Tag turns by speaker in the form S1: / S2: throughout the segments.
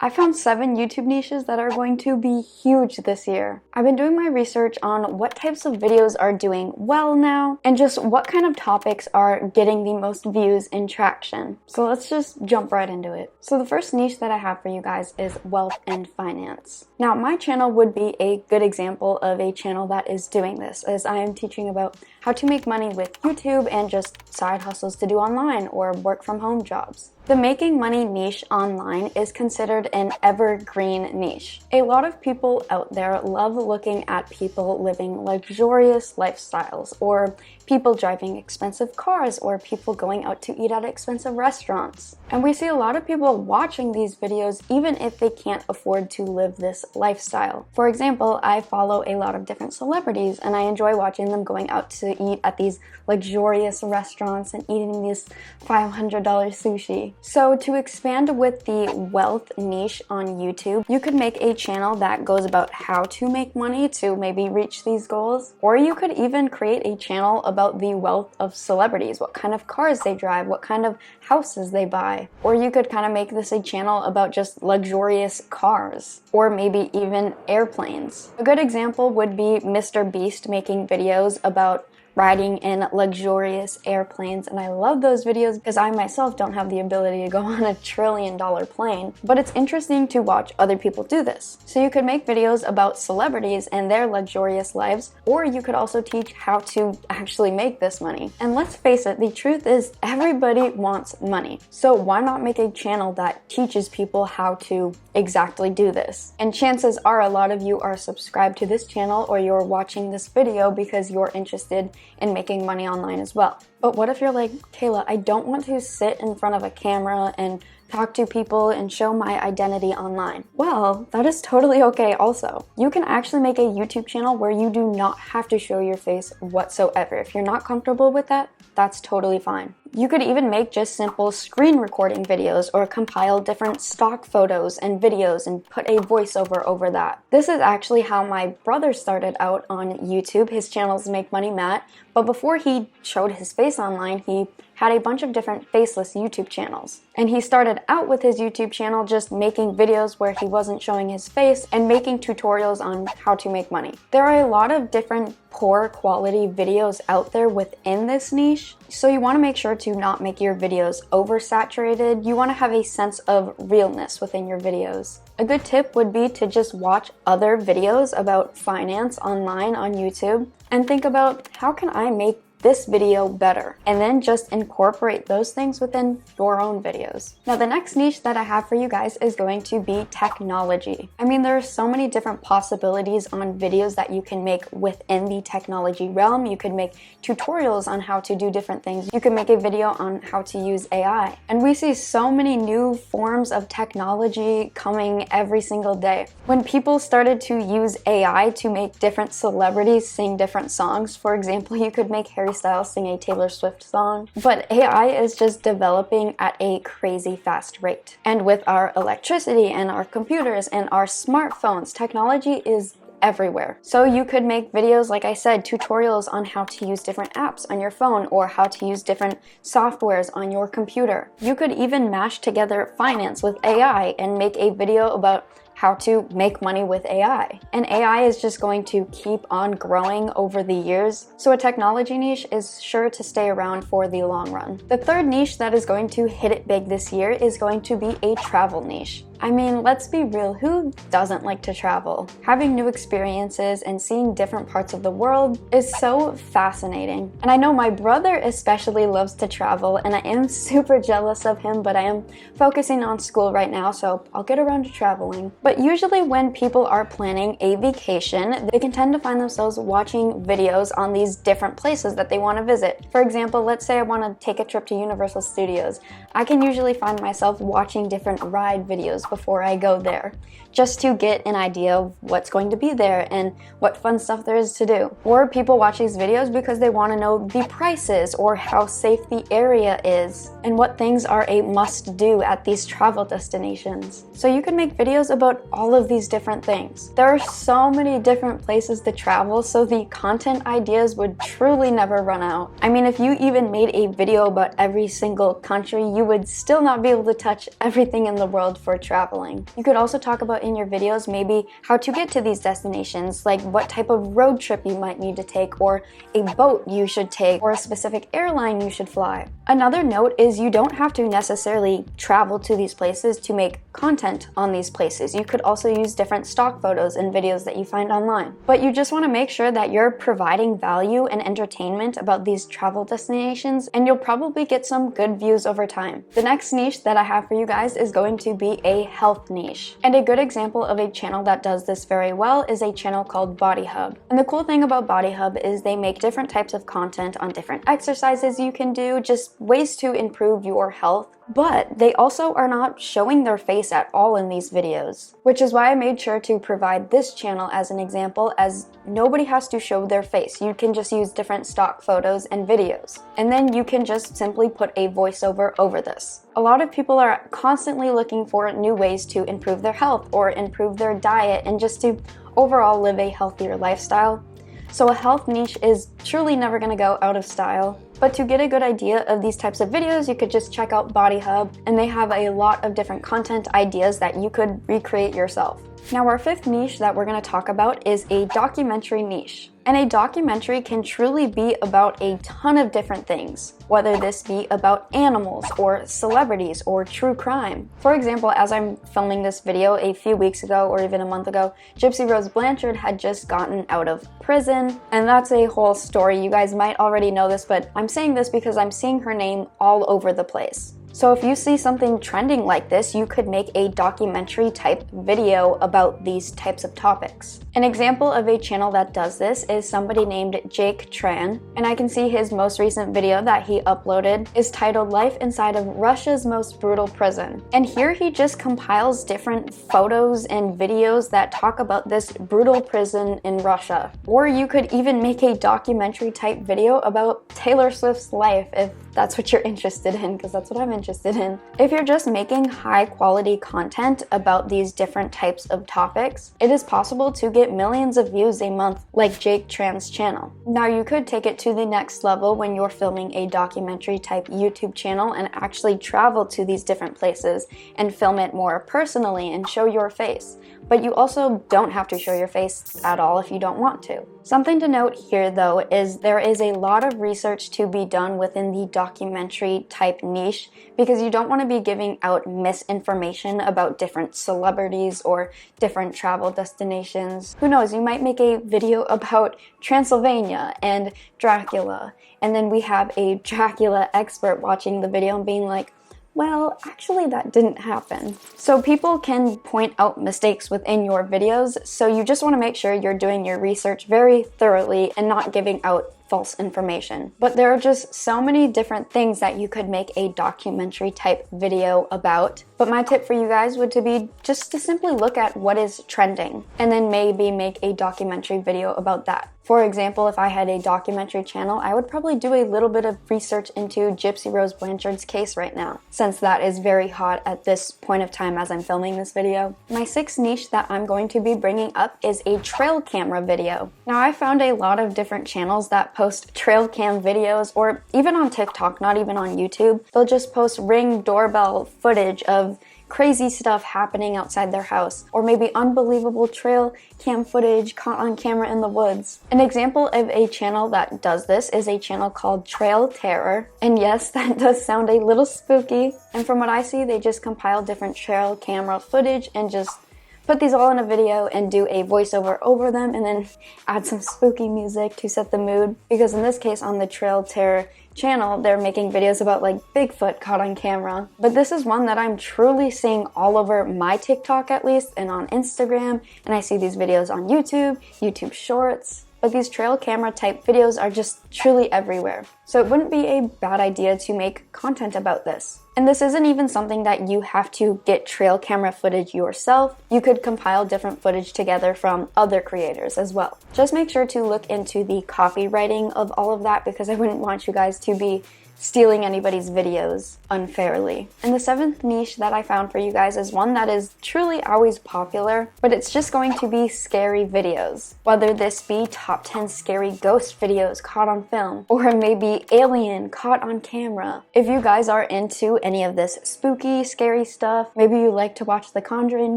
S1: I found 7 YouTube niches that are going to be huge this year. I've been doing my research on what types of videos are doing well now, and just what kind of topics are getting the most views and traction. So let's just jump right into it. So the first niche that I have for you guys is wealth and finance. Now, my channel would be a good example of a channel that is doing this, as I am teaching about how to make money with YouTube and just side hustles to do online or work from home jobs. The making money niche online is considered an evergreen niche. A lot of people out there love looking at people living luxurious lifestyles, or people driving expensive cars, or people going out to eat at expensive restaurants. And we see a lot of people watching these videos even if they can't afford to live this lifestyle. For example, I follow a lot of different celebrities and I enjoy watching them going out to eat at these luxurious restaurants and eating this $500 sushi. So to expand with the wealth niche on YouTube, you could make a channel that goes about how to make money to maybe reach these goals. Or you could even create a channel about the wealth of celebrities, what kind of cars they drive, what kind of houses they buy. Or you could kind of make this a channel about just luxurious cars, or maybe even airplanes. A good example would be Mr. Beast making videos about riding in luxurious airplanes, and I love those videos because I myself don't have the ability to go on a $1 trillion plane, but it's interesting to watch other people do this. So you could make videos about celebrities and their luxurious lives, or you could also teach how to actually make this money. And let's face it, the truth is everybody wants money. So why not make a channel that teaches people how to exactly do this? And chances are a lot of you are subscribed to this channel, or you're watching this video because you're interested in making money online as well. But what if you're like, Kayla, I don't want to sit in front of a camera and talk to people and show my identity online? Well, that is totally okay also. You can actually make a YouTube channel where you do not have to show your face whatsoever. If you're not comfortable with that, that's totally fine. You could even make just simple screen recording videos, or compile different stock photos and videos and put a voiceover over that. This is actually how my brother started out on YouTube. His channel is Make Money Matt, but before he showed his face online, he had a bunch of different faceless YouTube channels. And he started out with his YouTube channel just making videos where he wasn't showing his face and making tutorials on how to make money. There are a lot of different poor quality videos out there within this niche, so you want to make sure to not make your videos oversaturated. You want to have a sense of realness within your videos. A good tip would be to just watch other videos about finance online on YouTube and think about, how can I make this video better? And then just incorporate those things within your own videos. Now, the next niche that I have for you guys is going to be technology. I mean, there are so many different possibilities on videos that you can make within the technology realm. You could make tutorials on how to do different things. You could make a video on how to use AI. And we see so many new forms of technology coming every single day. When people started to use AI to make different celebrities sing different songs, for example, you could make Harry Styles sing a Taylor Swift song. But AI is just developing at a crazy fast rate. And with our electricity and our computers and our smartphones, technology is everywhere. So you could make videos, like I said, tutorials on how to use different apps on your phone, or how to use different softwares on your computer. You could even mash together finance with AI and make a video about how to make money with AI. And AI is just going to keep on growing over the years, so a technology niche is sure to stay around for the long run. The third niche that is going to hit it big this year is going to be a travel niche. I mean, let's be real, who doesn't like to travel? Having new experiences and seeing different parts of the world is so fascinating. And I know my brother especially loves to travel, and I am super jealous of him, but I am focusing on school right now, so I'll get around to traveling. But usually when people are planning a vacation, they can tend to find themselves watching videos on these different places that they want to visit. For example, let's say I want to take a trip to Universal Studios. I can usually find myself watching different ride videos before I go there, just to get an idea of what's going to be there and what fun stuff there is to do. Or people watch these videos because they want to know the prices, or how safe the area is, and what things are a must-do at these travel destinations. So you can make videos about all of these different things. There are so many different places to travel, so the content ideas would truly never run out. I mean, if you even made a video about every single country, you would still not be able to touch everything in the world for travel. traveling. You could also talk about in your videos maybe how to get to these destinations, like what type of road trip you might need to take, or a boat you should take, or a specific airline you should fly. Another note is you don't have to necessarily travel to these places to make content on these places. You could also use different stock photos and videos that you find online. But you just want to make sure that you're providing value and entertainment about these travel destinations, and you'll probably get some good views over time. The next niche that I have for you guys is going to be a health niche. And a good example of a channel that does this very well is a channel called Body Hub. And the cool thing about Body Hub is they make different types of content on different exercises you can do, just ways to improve your health. But they also are not showing their face at all in these videos, which is why I made sure to provide this channel as an example, as nobody has to show their face. You can just use different stock photos and videos, and then you can just simply put a voiceover over this. A lot of people are constantly looking for new ways to improve their health or improve their diet and just to overall live a healthier lifestyle. So a health niche is truly never going to go out of style. But to get a good idea of these types of videos, you could just check out Body Hub, and they have a lot of different content ideas that you could recreate yourself. Now, our fifth niche that we're going to talk about is a documentary niche. And a documentary can truly be about a ton of different things, whether this be about animals or celebrities or true crime. For example, as I'm filming this video a few weeks ago or even a month ago, Gypsy Rose Blanchard had just gotten out of prison, and that's a whole story. You guys might already know this, but I'm saying this because I'm seeing her name all over the place. So if you see something trending like this, you could make a documentary type video about these types of topics. An example of a channel that does this is somebody named Jake Tran, and I can see his most recent video that he uploaded is titled Life Inside of Russia's Most Brutal Prison. And here he just compiles different photos and videos that talk about this brutal prison in Russia. Or you could even make a documentary type video about Taylor Swift's life if that's what you're interested in, because that's what I'm interested in. If you're just making high quality content about these different types of topics, it is possible to get millions of views a month like Jake Tran's channel. Now you could take it to the next level when you're filming a documentary type YouTube channel and actually travel to these different places and film it more personally and show your face. But you also don't have to show your face at all if you don't want to. Something to note here though is there is a lot of research to be done within the documentary type niche, because you don't want to be giving out misinformation about different celebrities or different travel destinations. Who knows, you might make a video about Transylvania and Dracula, and then we have a Dracula expert watching the video and being like, well, actually that didn't happen. So people can point out mistakes within your videos, so you just want to make sure you're doing your research very thoroughly and not giving out false information. But there are just so many different things that you could make a documentary type video about. But my tip for you guys would to be just to simply look at what is trending and then maybe make a documentary video about that. For example, if I had a documentary channel, I would probably do a little bit of research into Gypsy Rose Blanchard's case right now, since that is very hot at this point of time as I'm filming this video. My sixth niche that I'm going to be bringing up is a trail camera video. Now, I found a lot of different channels that post trail cam videos, or even on TikTok, not even on YouTube. They'll just post Ring doorbell footage of crazy stuff happening outside their house, or maybe unbelievable trail cam footage caught on camera in the woods. An example of a channel that does this is a channel called Trail Terror, and yes, that does sound a little spooky, and from what I see, they just compile different trail camera footage and just put these all in a video and do a voiceover over them and then add some spooky music to set the mood, because in this case on the Trail Terror channel, they're making videos about like Bigfoot caught on camera. But this is one that I'm truly seeing all over my TikTok at least, and on Instagram, and I see these videos on YouTube Shorts. But these trail camera type videos are just truly everywhere. So it wouldn't be a bad idea to make content about this. And this isn't even something that you have to get trail camera footage yourself. You could compile different footage together from other creators as well. Just make sure to look into the copywriting of all of that, because I wouldn't want you guys to be stealing anybody's videos unfairly. And the 7th niche that I found for you guys is one that is truly always popular, but it's just going to be scary videos. Whether this be top 10 scary ghost videos caught on film, or maybe alien caught on camera. If you guys are into any of this spooky, scary stuff, maybe you like to watch the Conjuring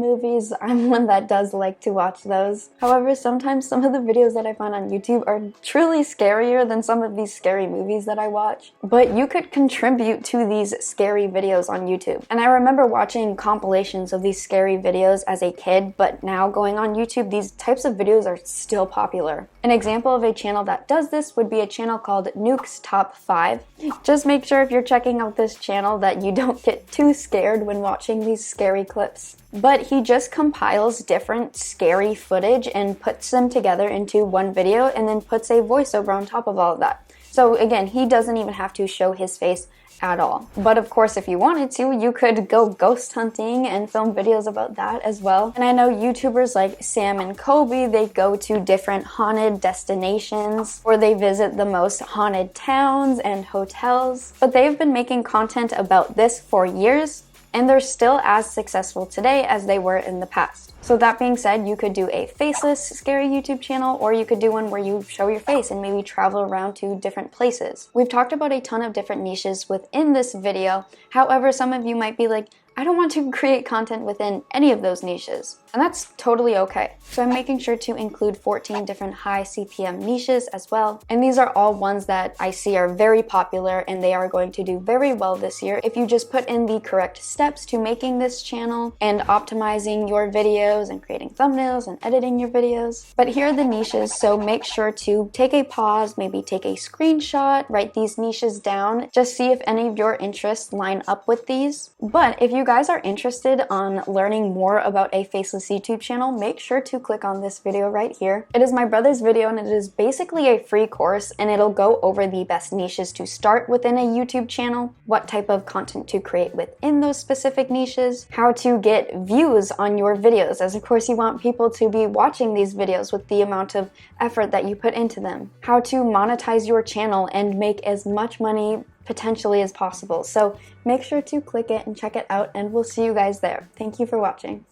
S1: movies, I'm one that does like to watch those. However, sometimes some of the videos that I find on YouTube are truly scarier than some of these scary movies that I watch. But you could contribute to these scary videos on YouTube. And I remember watching compilations of these scary videos as a kid, but now going on YouTube, these types of videos are still popular. An example of a channel that does this would be a channel called Nuke's Top 5. Just make sure if you're checking out this channel that you don't get too scared when watching these scary clips. But he just compiles different scary footage and puts them together into one video and then puts a voiceover on top of all of that. So again, he doesn't even have to show his face at all. But of course, if you wanted to, you could go ghost hunting and film videos about that as well. And I know YouTubers like Sam and Kobe, they go to different haunted destinations or they visit the most haunted towns and hotels. But they've been making content about this for years, and they're still as successful today as they were in the past. So that being said, you could do a faceless scary YouTube channel, or you could do one where you show your face and maybe travel around to different places. We've talked about a ton of different niches within this video. However, some of you might be like, I don't want to create content within any of those niches. And that's totally okay. So I'm making sure to include 14 different high CPM niches as well. And these are all ones that I see are very popular and they are going to do very well this year if you just put in the correct steps to making this channel and optimizing your videos and creating thumbnails and editing your videos. But here are the niches, so make sure to take a pause, maybe take a screenshot, write these niches down, just see if any of your interests line up with these. But if you guys are interested on learning more about a faceless YouTube channel, make sure to click on this video right here. It is my brother's video and it is basically a free course, and it'll go over the best niches to start within a YouTube channel, what type of content to create within those specific niches, how to get views on your videos, as of course you want people to be watching these videos with the amount of effort that you put into them, how to monetize your channel and make as much money potentially as possible. So make sure to click it and check it out, and we'll see you guys there. Thank you for watching.